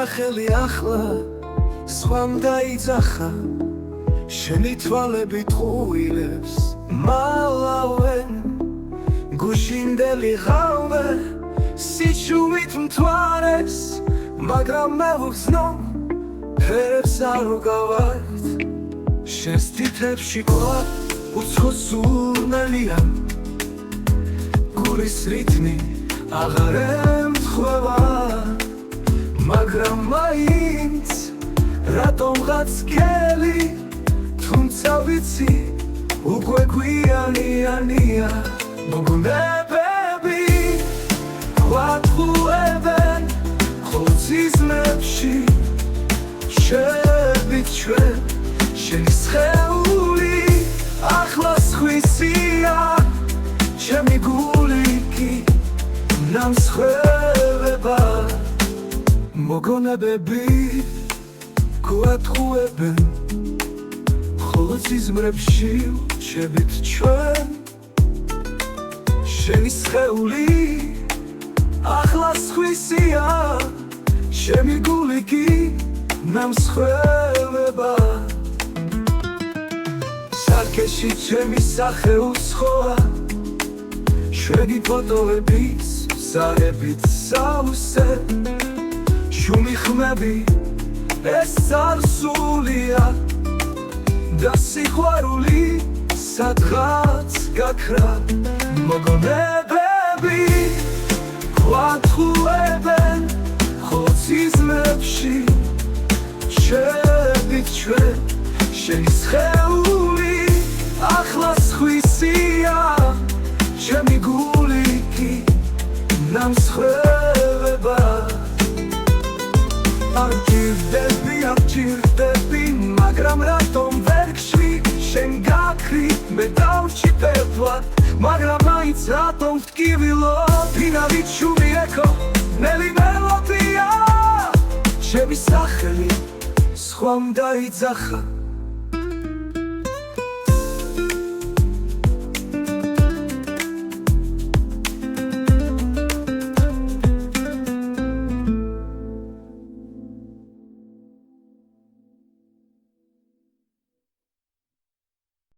სახელი ახლა სხვამ დაიძახა შენი თვალები ტყუილებს მალავენ გუშინდელი ღამე სიჩუმით მთვარეს მაგრამ მე ვგზნო ფერებს არ ვგავართ შენს თითებში ყვა უცხო სურნელია გულის რითმი აღარ ემთხვევა მაგრამ მაინც რატომღაც გელი თუმცა ვიცი უკვე გვიანიანია მოგონებები გვატყუებენ ხოლო სიზმრებში შევით ჩვენ შენი სხეული ახლა სხვისია ჩემი გული კი ნამსხვრევება მოგონებები გვატყუებენ ხოლო სიზმრებში შევით ჩვენ შენი სხეული ახლა სხვისია ჩემი გული კი ნამსხვრევება სარკეში ჩემი სახე უცხოა შვენი ფოტოების ზარებით სავსე შუმი ხმები ეს წარსულია და სიყვარული სადღაც გაქრა მოგონებები გვატყუებენ ხოლო სიზმრებში შევით ჩვენ შენი სხეული ახლა სხვისია ჩემი გული კი ნამსხვრევება არ გჭირდები მაგრამ რატომ ვერ გშვი შენ გაქრი მე დავჭირდება მაგრამ მაინც რატომ ვტკივილო ფინავით შუმი ეკო ნელი მელოდია ჩემი სახელი სხვამ დაიძახა